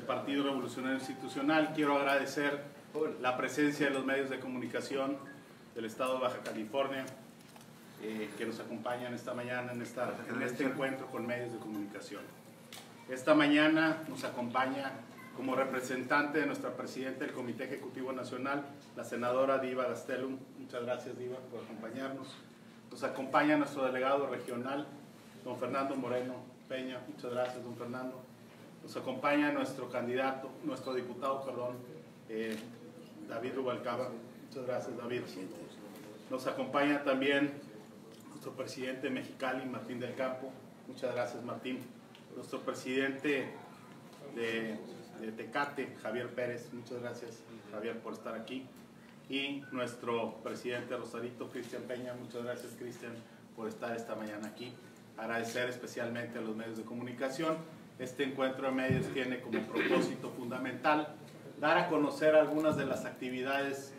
Partido Revolucionario Institucional. Quiero agradecer la presencia de los medios de comunicación del Estado de Baja California que nos acompañan esta mañana en este encuentro con medios de comunicación. Esta mañana nos acompaña como representante de nuestra presidenta del Comité Ejecutivo Nacional, la senadora Diva Gastelum. Muchas gracias, Diva, por acompañarnos. Nos acompaña nuestro delegado regional, don Fernando Moreno Peña. Muchas gracias, don Fernando. Nos acompaña nuestro diputado, David Rubalcaba. Muchas gracias, David. Nos acompaña también nuestro presidente de Mexicali, Martín del Campo. Muchas gracias, Martín. Nuestro presidente de Tecate, Javier Pérez. Muchas gracias, Javier, por estar aquí. Y nuestro presidente Rosarito, Cristian Peña. Muchas gracias, Cristian, por estar esta mañana aquí. Agradecer especialmente a los medios de comunicación. Este encuentro de medios tiene como propósito fundamental dar a conocer algunas de las actividades,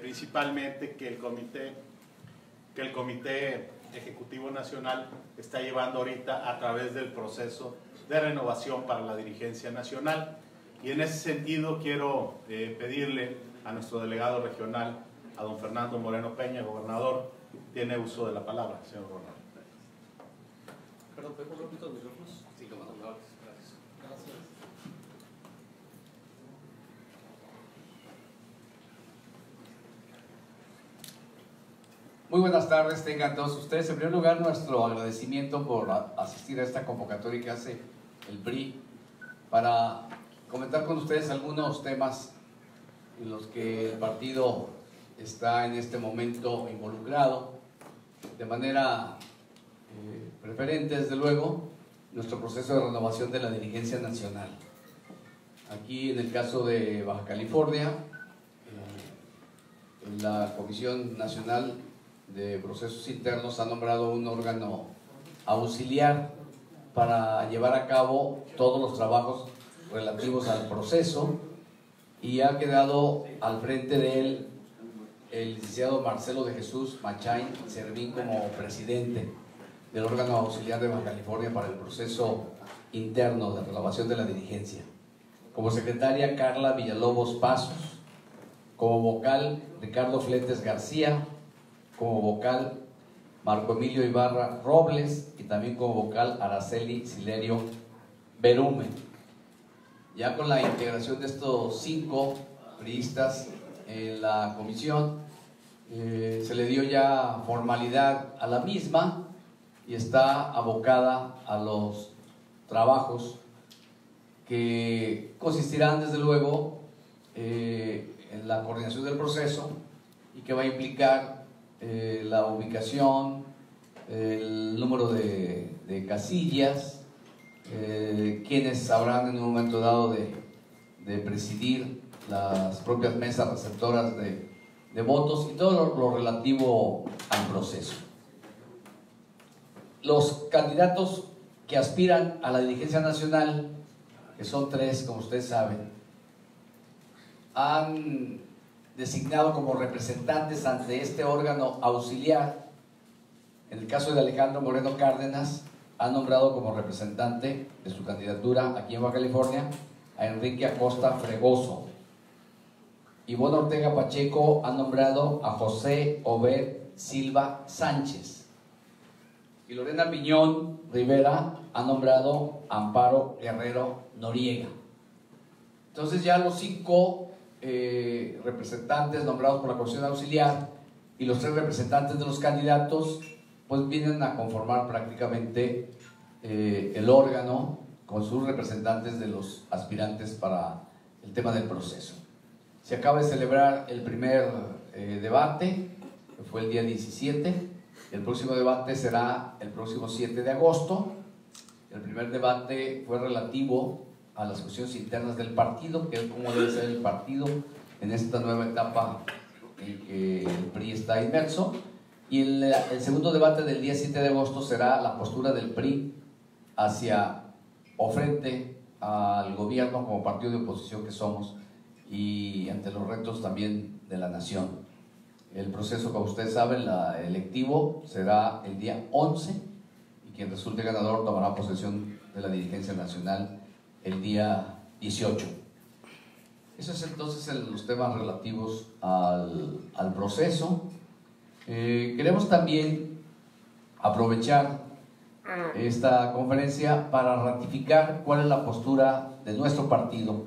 principalmente que el Comité Ejecutivo Nacional está llevando ahorita a través del proceso de renovación para la dirigencia nacional. Y en ese sentido quiero pedirle a nuestro delegado regional, a don Fernando Moreno Peña, gobernador, tiene uso de la palabra, señor gobernador. Perdón, ¿puedo un poquito los micrófonos? Sí, como no. Gracias. Muy buenas tardes, tengan todos ustedes. En primer lugar, nuestro agradecimiento por asistir a esta convocatoria que hace el PRI para comentar con ustedes algunos temas en los que el partido está en este momento involucrado de manera preferente, desde luego, nuestro proceso de renovación de la dirigencia nacional. Aquí, en el caso de Baja California, la Comisión Nacional de Procesos Internos ha nombrado un órgano auxiliar para llevar a cabo todos los trabajos relativos al proceso, y ha quedado al frente de él el licenciado Marcelo de Jesús Machain Servín como presidente del órgano auxiliar de Baja California para el proceso interno de renovación de la dirigencia. Como secretaria, Carla Villalobos Pasos. Como vocal, Ricardo Fletes García. Como vocal, Marco Emilio Ibarra Robles, y también como vocal, Araceli Silerio Berumen. Ya con la integración de estos 5 priistas en la comisión, se le dio ya formalidad a la misma y está abocada a los trabajos que consistirán, desde luego, en la coordinación del proceso, y que va a implicar la ubicación, el número de casillas, quienes habrán en un momento dado de presidir las propias mesas receptoras de votos, y todo lo relativo al proceso. Los candidatos que aspiran a la dirigencia nacional, que son 3, como ustedes saben, han designado como representantes ante este órgano auxiliar. En el caso de Alejandro Moreno Cárdenas, ha nombrado como representante de su candidatura aquí en Baja California a Enrique Acosta Fregoso. Ivonne Ortega Pacheco ha nombrado a José Obed Silva Sánchez. Y Lorena Piñón Rivera ha nombrado a Amparo Guerrero Noriega. Entonces ya los 5 representantes nombrados por la Comisión Auxiliar y los 3 representantes de los candidatos pues vienen a conformar prácticamente el órgano con sus representantes de los aspirantes para el tema del proceso. Se acaba de celebrar el primer debate, que fue el día 17. El próximo debate será el próximo 7 de agosto. El primer debate fue relativo a las cuestiones internas del partido, que es cómo debe ser el partido en esta nueva etapa en que el PRI está inmerso. Y el segundo debate del día 7 de agosto será la postura del PRI hacia o frente al gobierno como partido de oposición que somos, y ante los retos también de la nación. El proceso, como ustedes saben, electivo será el día 11, y quien resulte ganador tomará posesión de la dirigencia nacional el día 18. Esos es entonces los temas relativos al proceso. Queremos también aprovechar esta conferencia para ratificar cuál es la postura de nuestro partido,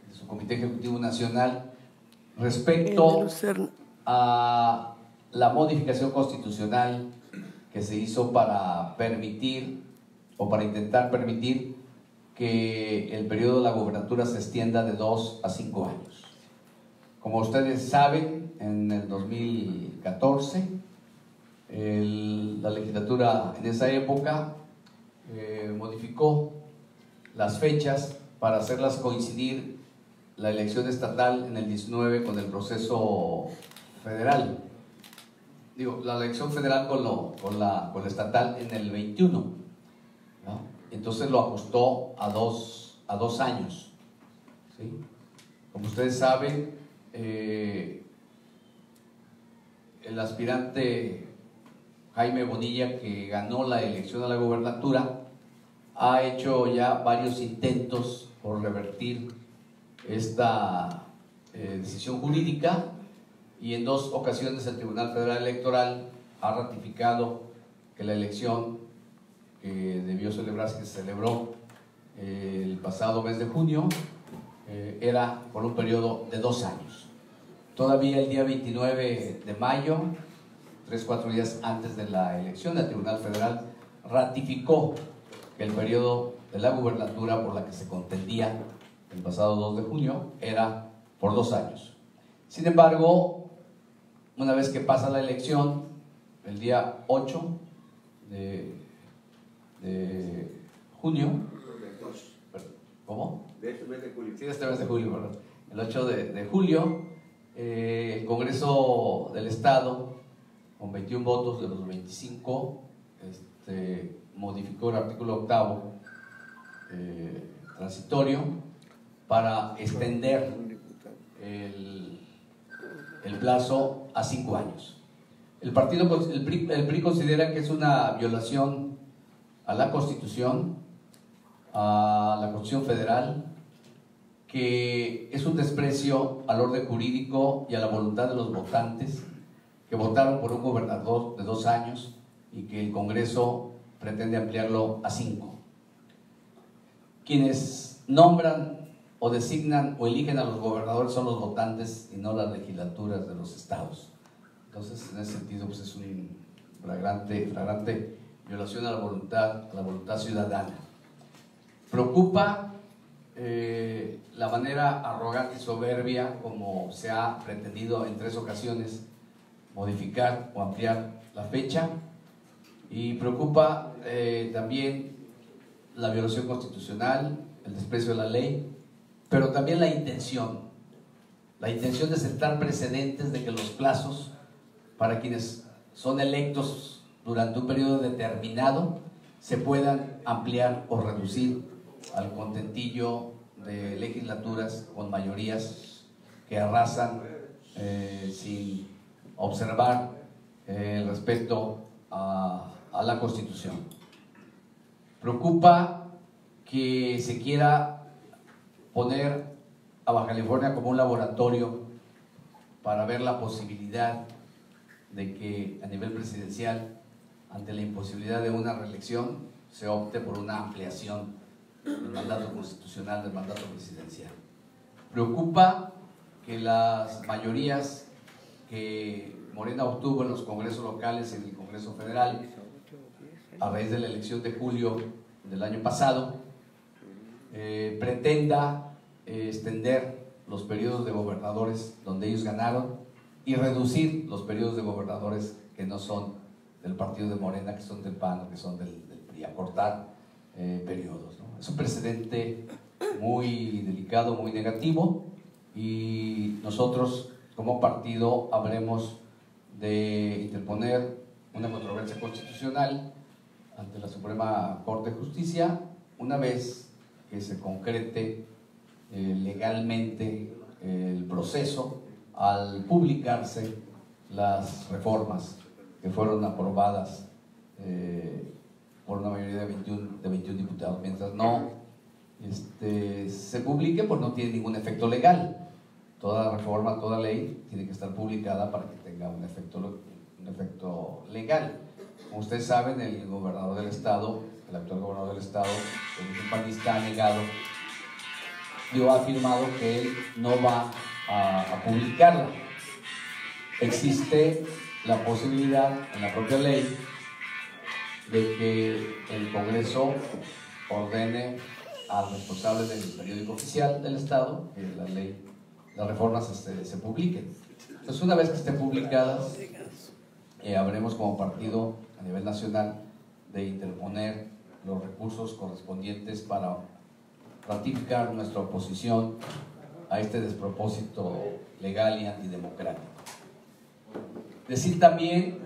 de su Comité Ejecutivo Nacional, respecto a la modificación constitucional que se hizo para permitir o para intentar permitir que el periodo de la gobernatura se extienda de 2 a 5 años. Como ustedes saben, en el 2014, la legislatura en esa época modificó las fechas para hacerlas coincidir la elección estatal en el 19 con el proceso federal. Digo, la elección federal con la estatal en el 21, ¿no? Entonces lo ajustó a dos años, ¿sí? Como ustedes saben, el aspirante Jaime Bonilla, que ganó la elección a la gobernatura, ha hecho ya varios intentos por revertir esta decisión jurídica, y en 2 ocasiones el Tribunal Federal Electoral ha ratificado que la elección que debió celebrarse, que se celebró el pasado mes de junio, era por un periodo de 2 años. Todavía el día 29 de mayo, 3-4 días antes de la elección, el Tribunal Federal ratificó que el periodo de la gubernatura por la que se contendía el pasado 2 de junio era por 2 años. Sin embargo, una vez que pasa la elección, el día 8 de junio, ¿cómo? De este mes de julio. Sí, de este mes de julio, perdón. El 8 de julio, el Congreso del Estado, con 21 votos de los 25, modificó el artículo 8º transitorio para extender el plazo a 5 años. El PRI considera que es una violación a la Constitución Federal, que es un desprecio al orden jurídico y a la voluntad de los votantes que votaron por un gobernador de 2 años y que el Congreso pretende ampliarlo a 5. Quienes nombran o designan o eligen a los gobernadores son los votantes y no las legislaturas de los estados. Entonces, en ese sentido, pues es un flagrante violación a la voluntad ciudadana. Preocupa la manera arrogante y soberbia como se ha pretendido en 3 ocasiones modificar o ampliar la fecha, y preocupa también la violación constitucional, el desprecio de la ley, pero también la intención de sentar precedentes de que los plazos para quienes son electos durante un periodo determinado se puedan ampliar o reducir al contentillo de legislaturas con mayorías que arrasan sin observar el respeto a la Constitución. Preocupa que se quiera poner a Baja California como un laboratorio para ver la posibilidad de que a nivel presidencial, ante la imposibilidad de una reelección, se opte por una ampliación del mandato constitucional, del mandato presidencial. Preocupa que las mayorías que Morena obtuvo en los congresos locales y en el Congreso Federal a raíz de la elección de julio del año pasado pretenda extender los periodos de gobernadores donde ellos ganaron y reducir los periodos de gobernadores que no son del partido de Morena, que son del PAN o que son del PRI, acortar periodos, ¿no? Es un precedente muy delicado, muy negativo, y nosotros como partido habremos de interponer una controversia constitucional ante la Suprema Corte de Justicia una vez que se concrete legalmente el proceso al publicarse las reformas que fueron aprobadas por una mayoría de 21 diputados. Mientras no se publique, pues no tiene ningún efecto legal. Toda reforma, toda ley tiene que estar publicada para que tenga un efecto legal. Como ustedes saben, el gobernador del estado, el actual gobernador del estado, el panista, ha negado, ha afirmado que él no va a publicarla. Existe la posibilidad en la propia ley de que el Congreso ordene al responsable del periódico oficial del estado que las reformas se publiquen. Entonces, una vez que estén publicadas, habremos como partido a nivel nacional de interponer los recursos correspondientes para ratificar nuestra oposición a este despropósito legal y antidemocrático. Decir también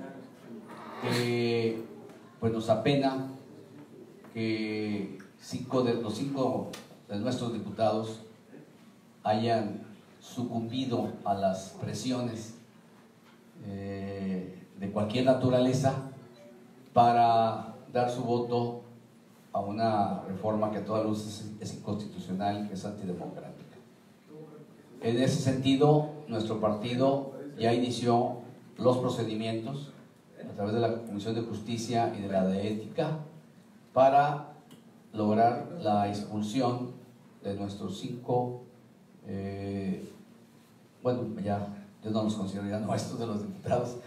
que pues nos apena que los cinco de nuestros diputados hayan sucumbido a las presiones de cualquier naturaleza para dar su voto a una reforma que a toda luz es inconstitucional, que es antidemocrática. En ese sentido, nuestro partido ya inició los procedimientos a través de la Comisión de Justicia y de la de Ética para lograr la expulsión de nuestros cinco, ya yo no los considero ya nuestros, de los diputados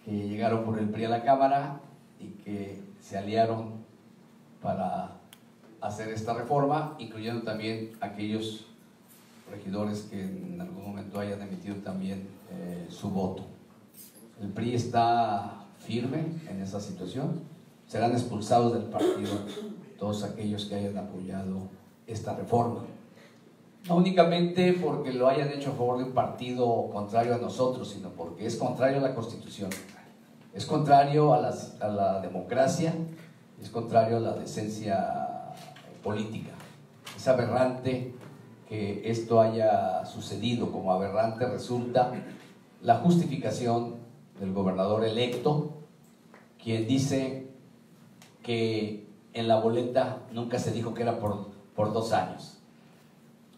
que llegaron por el PRI a la Cámara y que se aliaron para hacer esta reforma, incluyendo también aquellos regidores que en algún momento hayan emitido también su voto. El PRI está firme en esa situación. Serán expulsados del partido todos aquellos que hayan apoyado esta reforma. No únicamente porque lo hayan hecho a favor de un partido contrario a nosotros, sino porque es contrario a la Constitución, es contrario a la democracia, es contrario a la decencia política. Es aberrante que esto haya sucedido. Como aberrante resulta la justificación del gobernador electo, quien dice que en la boleta nunca se dijo que era por 2 años.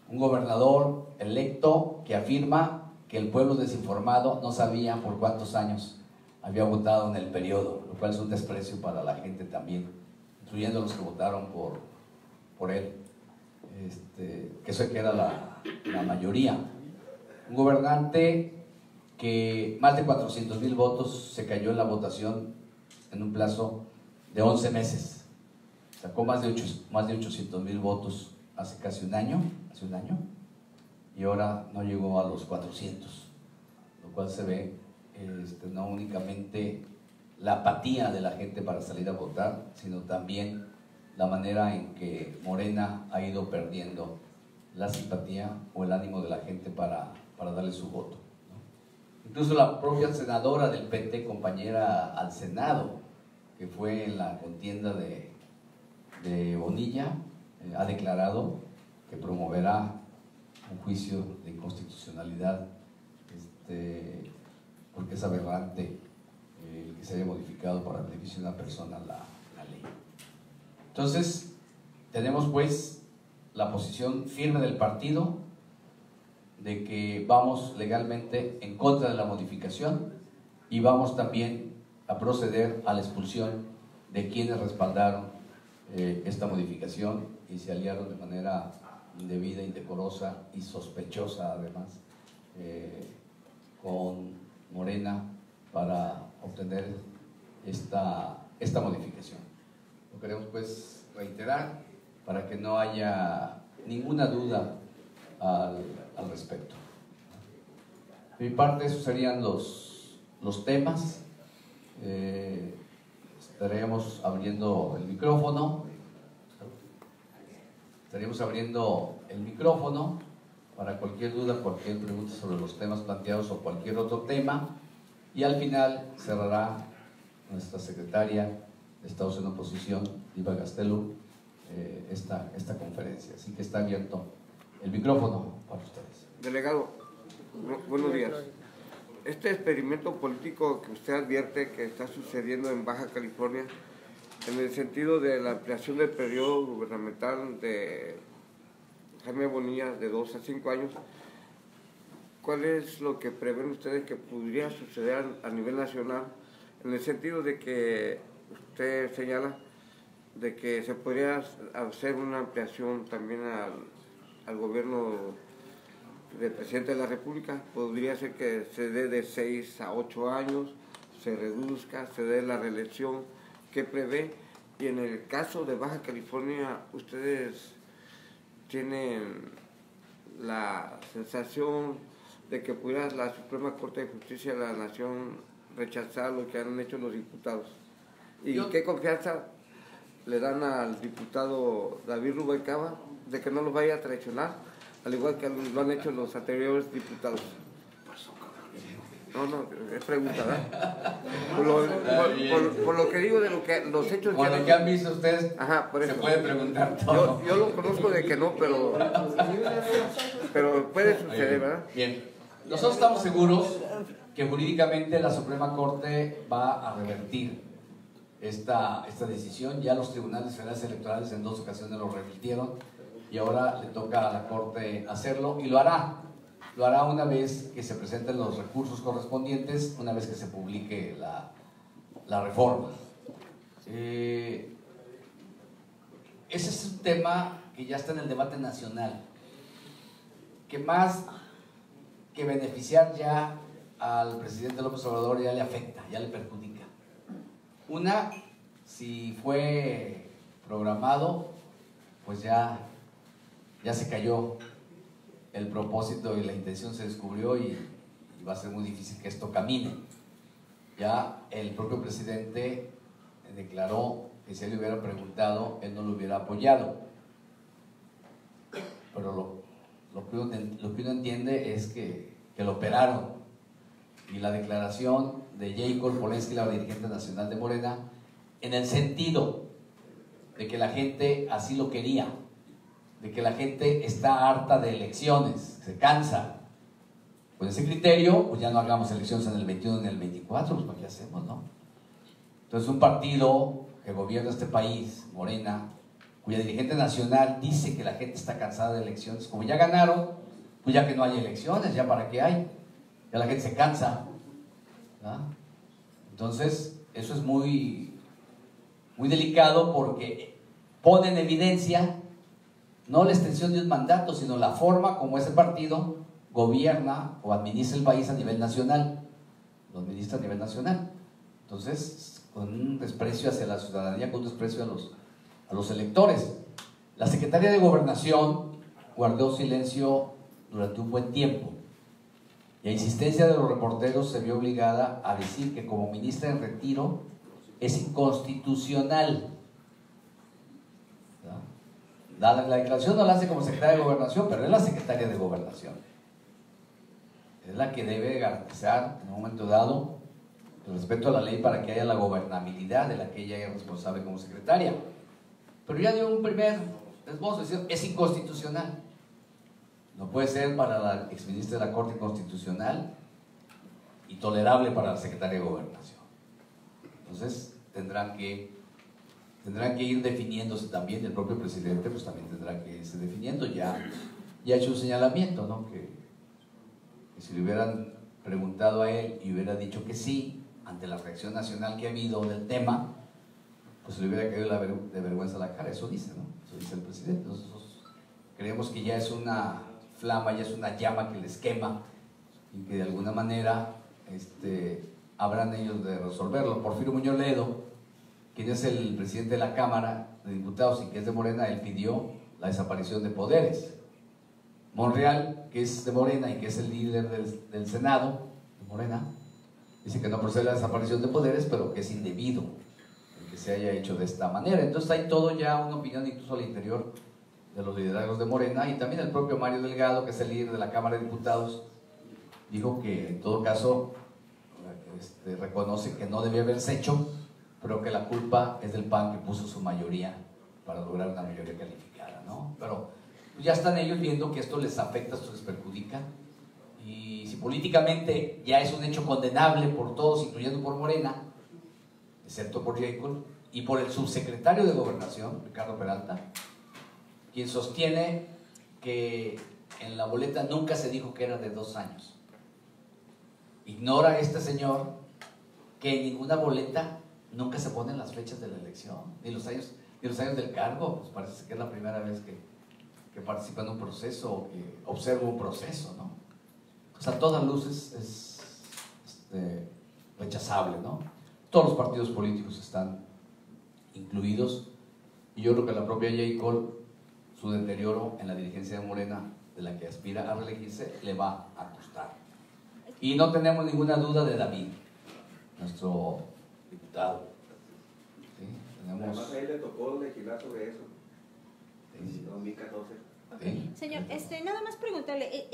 Un gobernador electo que afirma que el pueblo desinformado no sabía por cuántos años había votado en el periodo, lo cual es un desprecio para la gente también, incluyendo los que votaron por él, que eso que era la mayoría. Un gobernante que más de 400,000 votos se cayó en la votación en un plazo de 11 meses. Sacó más de 800,000 votos hace casi un año, y ahora no llegó a los 400, lo cual se ve no únicamente la apatía de la gente para salir a votar, sino también la manera en que Morena ha ido perdiendo la simpatía o el ánimo de la gente para darle su voto. Incluso la propia senadora del PT, compañera al Senado, que fue en la contienda de Bonilla, ha declarado que promoverá un juicio de inconstitucionalidad, porque es aberrante que se haya modificado para beneficio de una persona la ley. Entonces, tenemos pues la posición firme del partido de que vamos legalmente en contra de la modificación y vamos también a proceder a la expulsión de quienes respaldaron esta modificación y se aliaron de manera indebida, indecorosa y sospechosa además con Morena para obtener esta modificación. Lo queremos pues reiterar para que no haya ninguna duda al respecto. De mi parte, esos serían los temas. Estaremos abriendo el micrófono. Para cualquier duda, cualquier pregunta sobre los temas planteados o cualquier otro tema. Y al final cerrará nuestra secretaria de Estados en Oposición, Diva Gastelum, esta conferencia. Así que está abierto el micrófono para ustedes. Delegado, buenos días. Este experimento político que usted advierte que está sucediendo en Baja California, en el sentido de la ampliación del periodo gubernamental de Jaime Bonilla de 2 a 5 años, ¿cuál es lo que prevén ustedes que podría suceder a nivel nacional? En el sentido de que usted señala de que se podría hacer una ampliación también al gobierno del presidente de la República. Podría ser que se dé de 6 a 8 años, se reduzca, se dé la reelección. ¿Qué prevé? Y en el caso de Baja California, ¿ustedes tienen la sensación de que pudiera la Suprema Corte de Justicia de la Nación rechazar lo que han hecho los diputados? ¿Y qué confianza le dan al diputado David Rubalcaba de que no los vaya a traicionar, al igual que lo han hecho los anteriores diputados? No, es pregunta, ¿verdad? Por lo que digo de lo que los hechos con lo que han visto ustedes, ajá, por eso. se puede preguntar todo. Yo lo conozco de que no, pero puede suceder, ¿verdad? Bien, nosotros estamos seguros que jurídicamente la Suprema Corte va a revertir esta decisión. Ya los tribunales federales electorales en 2 ocasiones lo revirtieron y ahora le toca a la Corte hacerlo, y lo hará una vez que se presenten los recursos correspondientes, una vez que se publique la reforma. Ese es un tema que ya está en el debate nacional, que más que beneficiar ya al presidente López Obrador ya le afecta, ya le perjudica. Una, si fue programado, pues ya se cayó el propósito y la intención, se descubrió, y va a ser muy difícil que esto camine. Ya el propio presidente declaró que si él le hubiera preguntado, él no lo hubiera apoyado. Pero lo que uno entiende es que lo operaron, y la declaración de Jacob Polensky, la dirigente nacional de Morena, en el sentido de que la gente así lo quería, de que la gente está harta de elecciones, se cansa. Con ese criterio, pues ya no hagamos elecciones en el 21 ni en el 24, pues ¿para qué hacemos, no? Entonces, un partido que gobierna este país, Morena, cuya dirigente nacional dice que la gente está cansada de elecciones, como ya ganaron, pues ya que no hay elecciones, ya para qué hay, ya la gente se cansa, ¿no? Entonces, eso es muy, muy delicado, porque pone en evidencia no la extensión de un mandato, sino la forma como ese partido gobierna o administra el país a nivel nacional, lo administra a nivel nacional. Entonces, con un desprecio hacia la ciudadanía, con un desprecio a los electores. La secretaria de Gobernación guardó silencio durante un buen tiempo, y a insistencia de los reporteros se vio obligada a decir que como ministra en retiro es inconstitucional. La declaración no la hace como secretaria de Gobernación, pero es la secretaria de Gobernación. Es la que debe garantizar en un momento dado el respeto a la ley para que haya la gobernabilidad de la que ella es responsable como secretaria. Pero ya dio un primer esbozo, es decir, es inconstitucional. No puede ser para la exministra de la Corte constitucional y tolerable para la secretaria de Gobernación. Entonces tendrán que ir definiéndose también. El propio presidente pues también tendrá que irse definiendo. Ya ha hecho un señalamiento, ¿no? Que si le hubieran preguntado a él y hubiera dicho que sí, ante la reacción nacional que ha habido del tema, pues le hubiera caído de vergüenza la cara. Eso dice, ¿no? Eso dice el presidente. Nosotros creemos que ya es una flama, ya es una llama que les quema, y que de alguna manera habrán ellos de resolverlo. Porfirio Muñoz Ledo, quien es el presidente de la Cámara de Diputados y que es de Morena, él pidió la desaparición de poderes. Monreal, que es de Morena y que es el líder del Senado de Morena, dice que no procede la desaparición de poderes, pero que es indebido el que se haya hecho de esta manera. Entonces hay todo ya una opinión incluso al interior de los liderazgos de Morena, y también el propio Mario Delgado, que es el líder de la Cámara de Diputados, dijo que en todo caso reconoce que no debía haberse hecho, pero que la culpa es del PAN, que puso su mayoría para lograr una mayoría calificada, ¿no? Pero pues ya están ellos viendo que esto les afecta, esto les perjudica, y si políticamente ya es un hecho condenable por todos, incluyendo por Morena, excepto por Jacob, y por el subsecretario de Gobernación, Ricardo Peralta, quien sostiene que en la boleta nunca se dijo que era de 2 años. Ignora este señor que en ninguna boleta nunca se ponen las fechas de la elección, ni los años del cargo. Pues parece que es la primera vez que participa en un proceso o que observa un proceso, ¿no? O sea, a todas luces es rechazable, ¿no? Todos los partidos políticos están incluidos, y yo creo que la propia J. Cole, su deterioro en la dirigencia de Morena, de la que aspira a reelegirse, le va a costar. Y no tenemos ninguna duda de David, nuestro diputado. ¿Sí? Además a él le tocó legislar sobre eso, en 2014. ¿Sí? Señor, nada más preguntarle,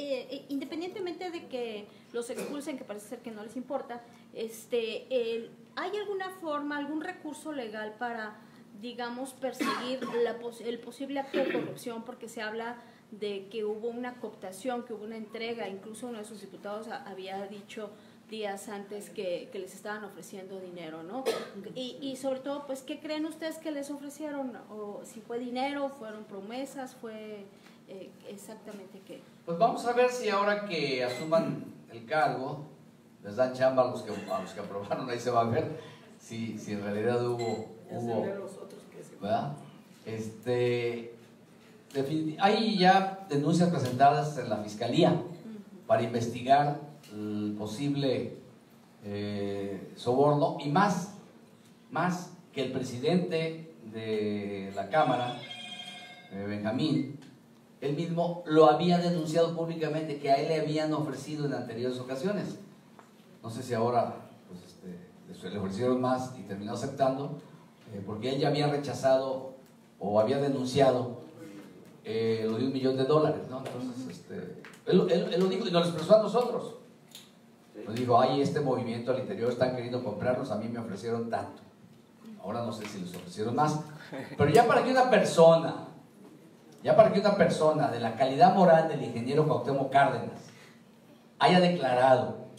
independientemente de que los expulsen, que parece ser que no les importa, ¿hay alguna forma, algún recurso legal para, digamos, perseguir el posible acto de corrupción? Porque se habla de que hubo una cooptación, que hubo una entrega, incluso uno de sus diputados había dicho días antes que les estaban ofreciendo dinero, ¿no? Y sobre todo, pues, ¿qué creen ustedes que les ofrecieron? O si fue dinero, fueron promesas, fue exactamente qué. Pues vamos a ver si ahora que asuman el cargo les dan chamba a los que aprobaron. Ahí se va a ver si en realidad hubo, ¿verdad? Hay ya denuncias presentadas en la Fiscalía para investigar el posible soborno, y más que el presidente de la Cámara, Benjamín, él mismo lo había denunciado públicamente, que a él le habían ofrecido en anteriores ocasiones. No sé si ahora pues, le ofrecieron más y terminó aceptando, porque él ya había rechazado o había denunciado lo de $1 millón, ¿no? Entonces, él lo dijo y nos lo expresó a nosotros. Nos dijo, hay este movimiento al interior, están queriendo comprarnos, a mí me ofrecieron tanto. Ahora no sé si les ofrecieron más. Pero ya para que una persona de la calidad moral del ingeniero Cuauhtémoc Cárdenas haya declarado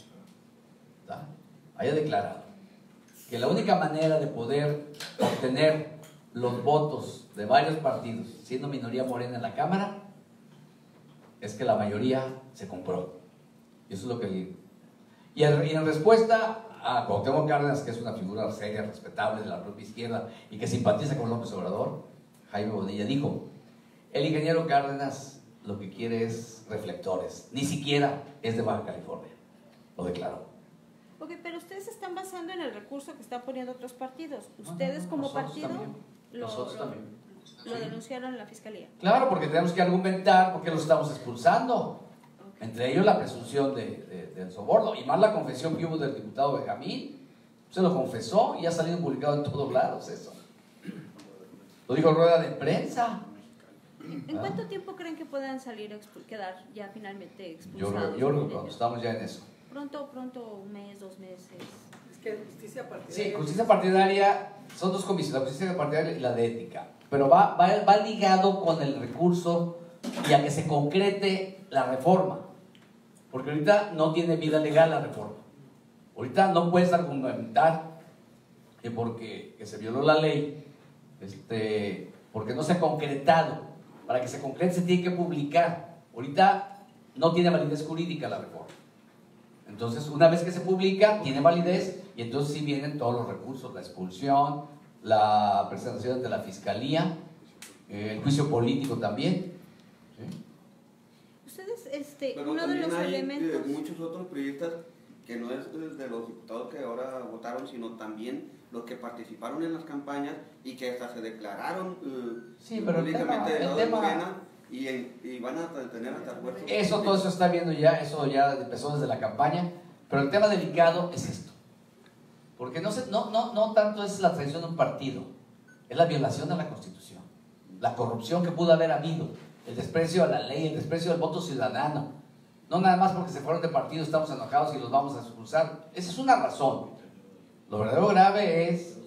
que la única manera de poder obtener los votos de varios partidos, siendo minoría morena en la Cámara, es que la mayoría se compró. Y eso es lo que digo. Y en respuesta a Cuauhtémoc Cárdenas, que es una figura seria, respetable de la propia izquierda y que simpatiza con López Obrador, Jaime Bonilla dijo: el ingeniero Cárdenas lo que quiere es reflectores, ni siquiera es de Baja California. Lo declaró. Ok, pero ustedes se están basando en el recurso que están poniendo otros partidos. ¿Ustedes como partido lo denunciaron en la Fiscalía? Claro, porque tenemos que argumentar por qué los estamos expulsando. Okay. Entre ellos la presunción del soborno, y más la confesión que hubo del diputado Benjamín. Se lo confesó y ha salido publicado en todos lados eso. Lo dijo en rueda de prensa. ¿En cuánto tiempo creen que puedan quedar ya finalmente expulsados? Yo creo que cuando estamos ya en eso. Pronto, 1 mes, 2 meses. Es que justicia partidaria. Sí, justicia partidaria, son dos comisiones, la justicia partidaria y la de ética. Pero va ligado con el recurso y a que se concrete la reforma. Porque ahorita no tiene vida legal la reforma. Ahorita no puedes argumentar que porque se violó la ley, porque no se ha concretado. Para que se concrete se tiene que publicar. Ahorita no tiene validez jurídica la reforma. Entonces, una vez que se publica, tiene validez, y entonces sí vienen todos los recursos: la expulsión, la presentación ante la Fiscalía, el juicio político también. ¿Sí? Ustedes, pero uno de los hay elementos... muchos otros periodistas que no es de los diputados que ahora votaron, sino también los que participaron en las campañas y que hasta se declararon públicamente del lado de Morena, y van a tener hasta esfuerzos. Todo eso está viendo ya, eso ya empezó desde la campaña, pero el tema delicado es esto. Porque no tanto es la traición de un partido, es la violación de la Constitución, la corrupción que pudo haber habido, el desprecio a la ley, el desprecio al voto ciudadano. No nada más porque se fueron de partido estamos enojados y los vamos a expulsar. Esa es una razón. Lo verdadero grave es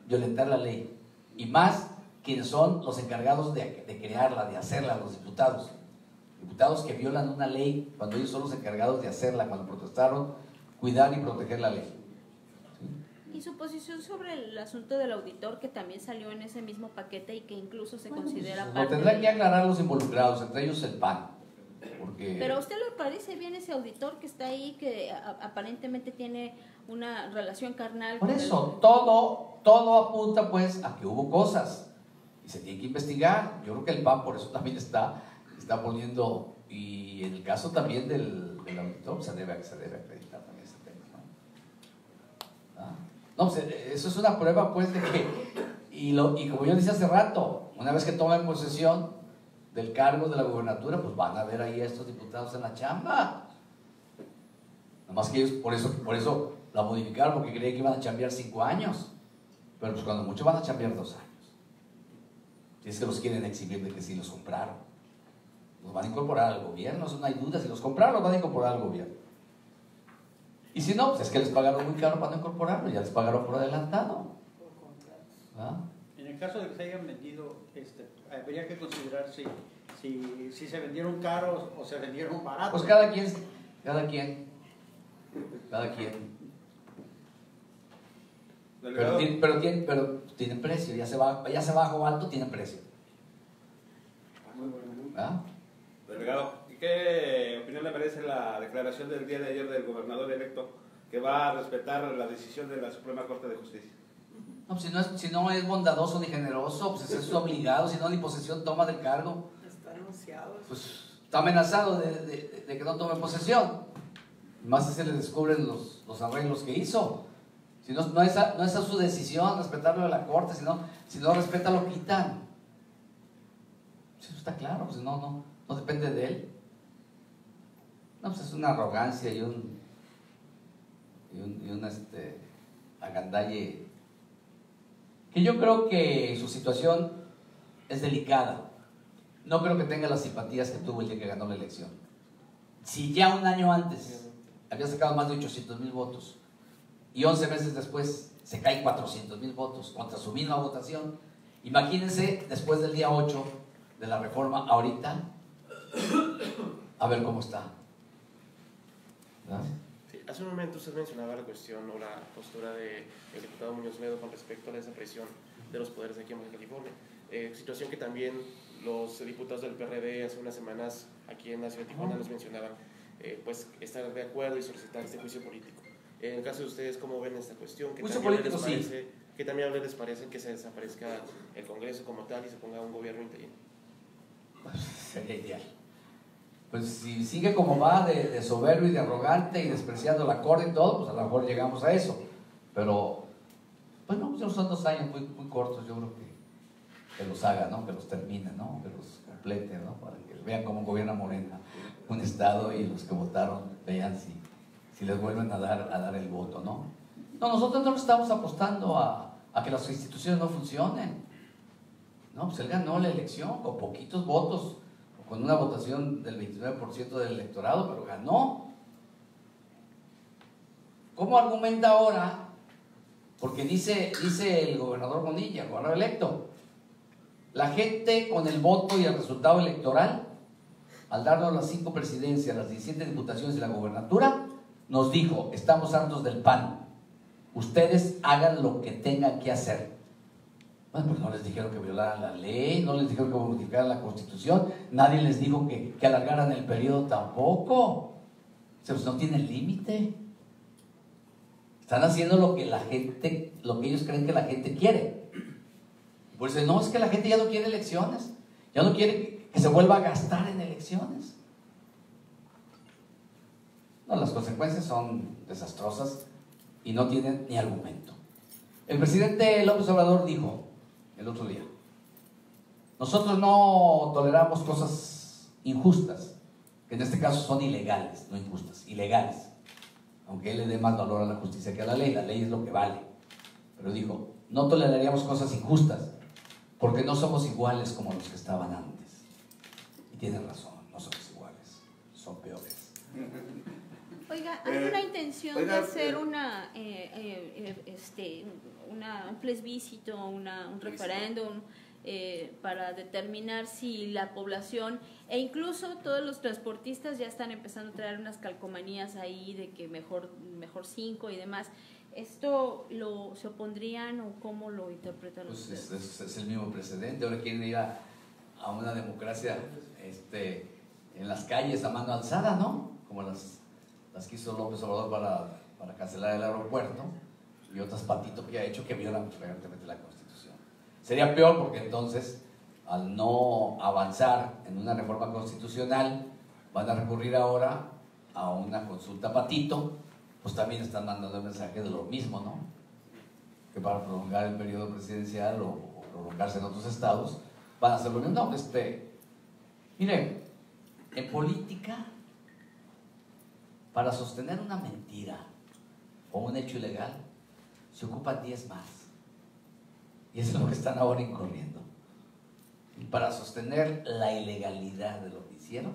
violentar la ley, y más quienes son los encargados de crearla, de hacerla, los diputados. Diputados que violan una ley cuando ellos son los encargados de hacerla, cuando protestaron, cuidar y proteger la ley. ¿Sí? su posición sobre el asunto del auditor que también salió en ese mismo paquete y que incluso se considera pues, parte lo tendrán que aclarar los involucrados, entre ellos el PAN. Porque... Pero a usted le parece bien ese auditor que está ahí, que aparentemente tiene una relación carnal. Por eso, todo apunta pues a que hubo cosas y se tiene que investigar. Yo creo que el PAN por eso también está poniendo, y en el caso también del auditor se debe acreditar también ese tema, ¿no? ¿Ah? No, pues, eso es una prueba pues de que, y como yo decía hace rato, una vez que tomen posesión del cargo de la gubernatura, pues van a ver ahí a estos diputados en la chamba. Nada más que ellos por eso la modificaron, porque creían que iban a chambear 5 años, pero pues cuando mucho van a chambear 2 años. Si es que los quieren exhibir de que sí los compraron, los van a incorporar al gobierno, eso no hay duda. Si los compraron, los van a incorporar al gobierno. Y si no, pues es que les pagaron muy caro para no incorporarlo, ya les pagaron por adelantado. ¿Ah? En el caso de que se hayan vendido, habría que considerar si se vendieron caros o se vendieron baratos. Pues cada quien. Pero tienen precio, ya sea bajo o alto, tienen precio. ¿Ah? Delegado, ¿y qué opinión le merece la declaración del día de ayer del gobernador electo que va a respetar la decisión de la Suprema Corte de Justicia? No, si no es bondadoso ni generoso, pues es obligado, si no ni posesión toma del cargo. Está anunciado. Pues está amenazado de que no tome posesión. Más si se le descubren los arreglos que hizo. Si no es a su decisión respetarlo de la corte, si no respeta lo quitan. Eso está claro, pues no depende de él. No, pues es una arrogancia y un agandalle, que yo creo que su situación es delicada. No creo que tenga las simpatías que tuvo el día que ganó la elección. Si ya un año antes había sacado más de 800,000 votos y 11 meses después se caen 400,000 votos contra su misma votación, imagínense después del día 8 de la reforma ahorita, a ver cómo está. ¿Verdad? Sí, hace un momento usted mencionaba la cuestión o la postura del diputado Muñoz Ledo con respecto a la desaparición de los poderes aquí en Baja California, situación que también los diputados del PRD hace unas semanas aquí en la ciudad de Tijuana nos mencionaban, pues estar de acuerdo y solicitar este juicio político. En el caso de ustedes, ¿cómo ven esta cuestión? Juicio político, sí. ¿Qué también les parece que se desaparezca el Congreso como tal y se ponga un gobierno interino? Sería ideal. Pues si sigue como va de soberbio y de arrogante y despreciando la corte y todo, pues a lo mejor llegamos a eso. Pero, bueno, pues son 2 años muy cortos, yo creo que los haga, ¿no? Que los termine, ¿no? Que los complete, ¿no? Para que vean cómo gobierna Morena un estado y los que votaron vean si les vuelven a dar el voto, ¿no? No, nosotros no estamos apostando a que las instituciones no funcionen. No, pues él ganó la elección con poquitos votos, con una votación del 29% del electorado, pero ganó. ¿Cómo argumenta ahora? Porque dice el gobernador Bonilla, el gobernador electo, la gente con el voto y el resultado electoral, al darnos las 5 presidencias, las 17 diputaciones y la gobernatura, nos dijo: estamos hartos del PAN, ustedes hagan lo que tengan que hacer. Bueno, pues no les dijeron que violaran la ley, no les dijeron que modificaran la Constitución, nadie les dijo que alargaran el periodo tampoco. O sea, pues no tienen límite. Están haciendo lo que ellos creen que la gente quiere. Pues no, es que la gente ya no quiere elecciones, ya no quiere que se vuelva a gastar en elecciones. No, las consecuencias son desastrosas y no tienen ni argumento. El presidente López Obrador dijo el otro día: nosotros no toleramos cosas injustas, que en este caso son ilegales, no injustas, ilegales. Aunque él le dé más valor a la justicia que a la ley es lo que vale. Pero dijo: no toleraríamos cosas injustas, porque no somos iguales como los que estaban antes. Y tiene razón, no somos iguales, son peores. Oiga, ¿hay una intención de hacer un plebiscito, un referéndum para determinar si la población, e incluso todos los transportistas ya están empezando a traer unas calcomanías ahí de que mejor 5 y demás, ¿Esto se opondrían o cómo lo interpretan pues ustedes? Es el mismo precedente. Ahora quieren ir a una democracia en las calles a mano alzada, ¿no? Como las que hizo López Obrador para cancelar el aeropuerto y otras patitos que ha hecho que violan frecuentemente la Constitución. Sería peor porque entonces, al no avanzar en una reforma constitucional, van a recurrir ahora a una consulta patito, pues también están mandando el mensaje de lo mismo, ¿no? Que para prolongar el periodo presidencial o prolongarse en otros estados, van a hacer lo mismo. No, miren, en política, para sostener una mentira o un hecho ilegal, se ocupan 10 más. Y eso es lo que están ahora incurriendo. Y para sostener la ilegalidad de lo que hicieron,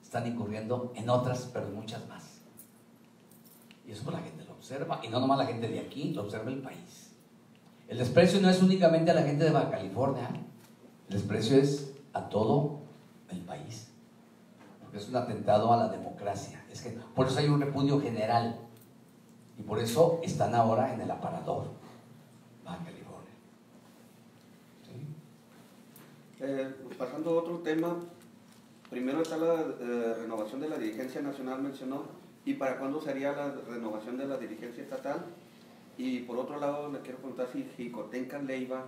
están incurriendo en otras, pero muchas más. Y eso pues la gente lo observa, y no nomás la gente de aquí, lo observa el país. El desprecio no es únicamente a la gente de Baja California, el desprecio es a todo el país. Porque es un atentado a la democracia. Es que por eso hay un repudio general. Y por eso están ahora en el aparador, Baja California. ¿Sí? Pasando a otro tema, primero está la renovación de la dirigencia nacional, mencionó. ¿Y para cuándo sería la renovación de la dirigencia estatal? Y por otro lado, le quiero preguntar si Xicotenca Leiva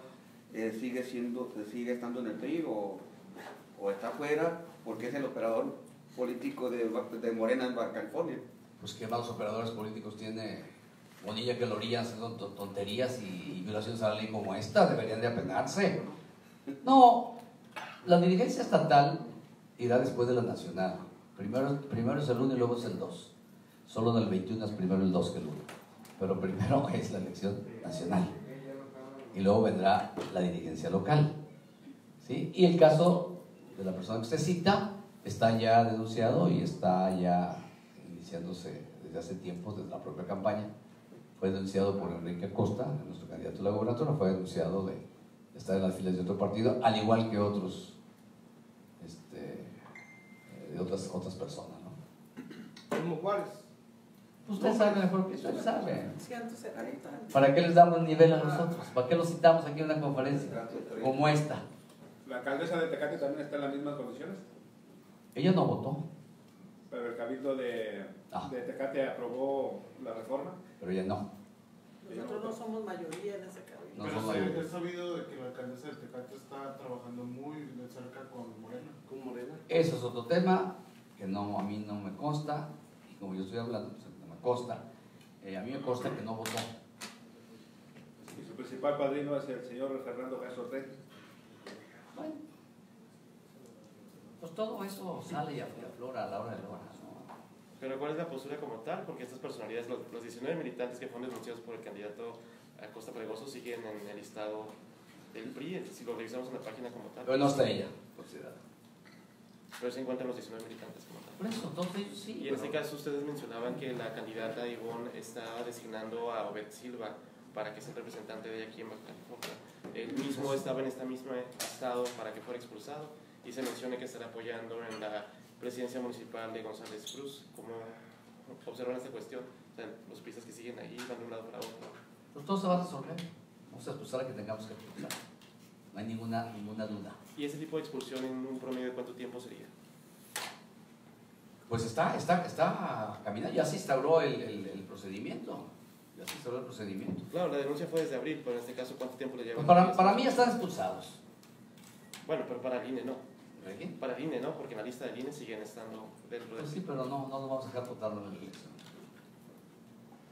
sigue estando en el PRI o está fuera, porque es el operador político de Morena en Baja California. Pues qué malos operadores políticos tiene Bonilla que lo orillan haciendo tonterías y violaciones a la ley como esta, deberían de apenarse. No, la dirigencia estatal irá después de la nacional. Primero es el 1 y luego es el 2. Solo en el 21 es primero el 2 que el 1. Pero primero es la elección nacional. Y luego vendrá la dirigencia local. ¿Sí? Y el caso de la persona que usted cita está ya denunciado y está ya iniciándose desde hace tiempo, desde la propia campaña. Fue denunciado por Enrique Acosta, nuestro candidato a la gobernatura, fue denunciado de estar en las filas de otro partido, al igual que otros de otras personas, ¿no? Como Juárez. Usted sabe mejor que usted sabe. Sí, antes era tal. ¿Para qué les damos el nivel a nosotros? ¿Para qué los citamos aquí en una conferencia como esta? ¿La alcaldesa de Tecate también está en las mismas condiciones? Ella no votó. Pero el cabildo de Tecate aprobó la reforma. Pero ella no. Nosotros no somos mayoría en ese cabildo. No Pero somos sí, mayoría. he sabido de que la alcaldesa de Tecate está trabajando muy de cerca con Morena. ¿Con Morena? Eso es otro tema que a mí no me consta, y como yo estoy hablando, pues no me consta. A mí me consta que no votó. Y su principal padrino es el señor Fernando Castro Ortega. Bueno, pues todo eso sale y aflora a la hora de la hora, ¿no? Pero ¿cuál es la postura como tal? Porque estas personalidades, los 19 militantes que fueron denunciados por el candidato Acosta Fregoso siguen en el listado del PRI, si lo revisamos en la página como tal. Pero no está ella considerada. Pero se encuentran los 19 militantes como tal. Por eso, todos ellos sí. Y en este caso ustedes mencionaban que la candidata Ivonne está designando a Obed Silva para que sea el representante de aquí en Baja California. Él mismo estaba en este mismo estado para que fuera expulsado y se menciona que estará apoyando en la presidencia municipal de González Cruz. ¿Cómo observan esta cuestión? O sea, los pistas que siguen ahí van de un lado para otro. Pues todo se va a resolver. Vamos a expulsar a que tengamos que expulsar. No hay ninguna duda. ¿Y ese tipo de expulsión en un promedio de cuánto tiempo sería? Pues está caminando, ya se instauró el procedimiento. Ya se instauró el procedimiento. Claro, la denuncia fue desde abril, pero en este caso, ¿cuánto tiempo le lleva? Pues para mí ya están expulsados. Bueno, pero para el INE no. ¿Para quién? Para el INE no, porque en la lista del INE siguen estando dentro de... Pues sí, pero no nos vamos a dejar votarlo en la elección.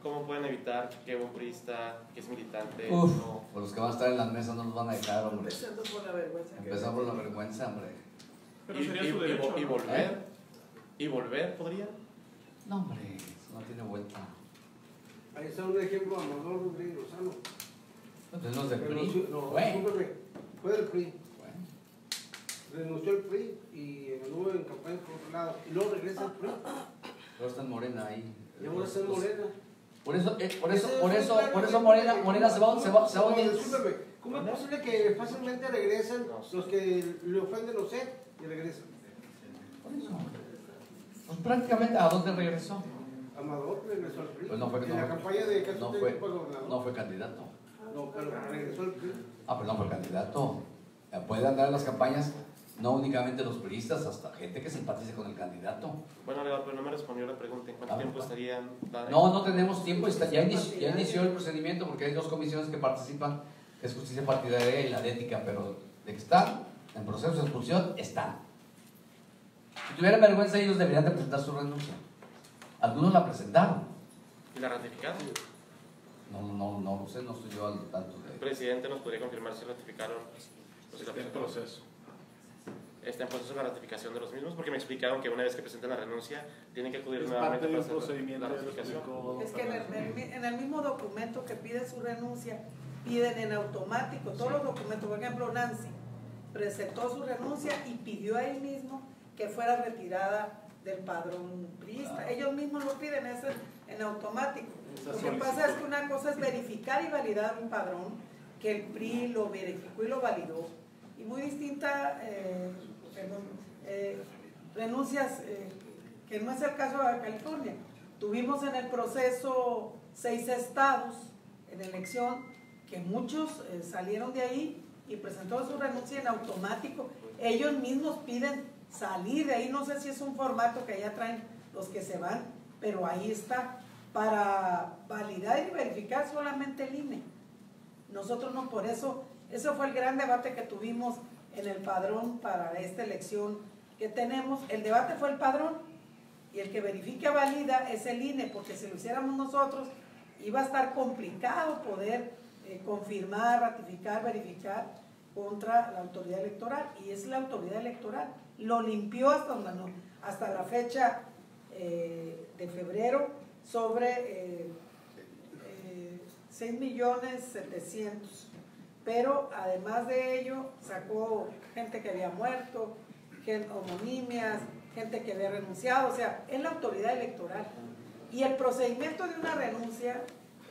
¿Cómo pueden evitar que un priista que es militante no... Pues los que van a estar en las mesas no los van a dejar, hombre. Empezando por la vergüenza. Empezamos por la vergüenza, hombre. Pero sería su derecho, y ¿no? volver. ¿Y volver podría? No, hombre, eso no tiene vuelta. Ahí está un ejemplo, Amador Rodríguez Lozano. Entonces no es del PRI. Fue del PRI. Renunció al PRI y anduvo en campaña por otro lado. Y luego regresa al PRI. Ahora está en Morena ahí. Y ahora está en Morena. Por eso Morena se va a unir. Discúlpeme, ¿cómo es posible que fácilmente regresen los que le ofenden a usted y regresan? Por eso. Pues prácticamente, ¿a dónde regresó? A Amador regresó al PRI. Pues no fue, en la campaña de Caso no fue gobernador. No fue candidato. No, pero regresó al PRI. Ah, pero no fue candidato. Puede andar en las campañas, no únicamente los priistas, hasta gente que simpatice con el candidato. Bueno, pero no me respondió la pregunta. ¿En cuánto tiempo estarían? No tenemos tiempo. Ya inició el procedimiento porque hay dos comisiones que participan, que es justicia partidaria y la de ética, pero de que están en proceso de expulsión, están. Si tuvieran vergüenza, ellos deberían de presentar su renuncia. Algunos la presentaron. ¿Y la ratificaron? No sé, no estoy yo al tanto de... ¿El presidente nos podría confirmar si ratificaron? Está en proceso. Está en proceso la ratificación de los mismos, porque me explicaron que una vez que presenten la renuncia tienen que acudir Es nuevamente parte de un para hacer procedimiento la ratificación. Es que en el mismo documento que piden su renuncia, piden en automático todos los documentos. Por ejemplo, Nancy presentó su renuncia y pidió a él mismo que fuera retirada del padrón priista. Ellos mismos lo piden, eso en automático. Lo que pasa es que una cosa es verificar y validar un padrón, que el PRI lo verificó y lo validó, y muy distinta, renuncias, que no es el caso de California. Tuvimos en el proceso 6 estados en elección, que muchos salieron de ahí y presentaron su renuncia en automático. Ellos mismos piden salir de ahí, no sé si es un formato que ya traen los que se van, pero ahí está, para validar y verificar solamente el INE. Nosotros no, por eso, ese fue el gran debate que tuvimos en el padrón para esta elección que tenemos. El debate fue el padrón, y el que verifica valida es el INE, porque si lo hiciéramos nosotros iba a estar complicado poder confirmar, ratificar, verificar contra la autoridad electoral, y es la autoridad electoral. Lo limpió hasta la fecha de febrero sobre 6.700.000, pero además de ello sacó gente que había muerto, homonimias, gente que había renunciado. O sea, es la autoridad electoral, y el procedimiento de una renuncia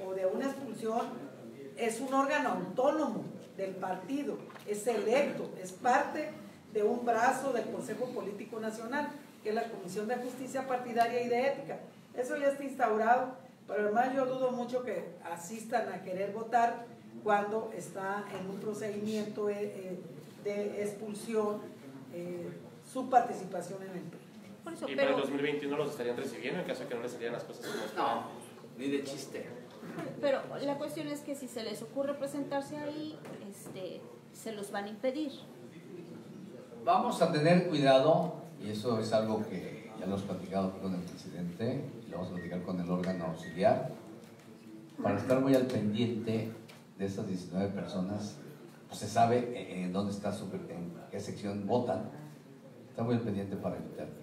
o de una expulsión es un órgano autónomo del partido, es electo, es parte de un brazo del Consejo Político Nacional, que es la Comisión de Justicia Partidaria y de Ética. Eso ya está instaurado, pero además yo dudo mucho que asistan a querer votar cuando está en un procedimiento de expulsión su participación en el PRI. Por eso, y para el 2021 los estarían recibiendo en caso de que no les salieran las cosas como estaban. No, ni de chiste. Pero la cuestión es que si se les ocurre presentarse ahí, se los van a impedir. Vamos a tener cuidado, y eso es algo que ya lo hemos platicado aquí con el presidente, y lo vamos a platicar con el órgano auxiliar, para estar muy al pendiente de estas 19 personas. Pues se sabe en dónde está, en qué sección votan. Está muy al pendiente para evitar que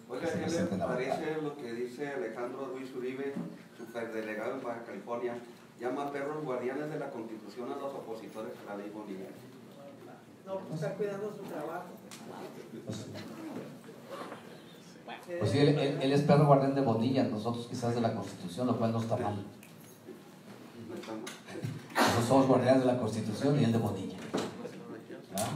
Oiga, ¿qué le parece lo que dice Alejandro Ruiz Uribe, superdelegado en Baja California? Llama perros guardianes de la Constitución a los opositores a la ley Bonilla. No, pues está cuidando su trabajo. Pues sí, él es perro guardián de Bonilla, nosotros quizás de la Constitución, lo cual no está mal. Nosotros somos guardianes de la Constitución y él de Bonilla. ¿Ah?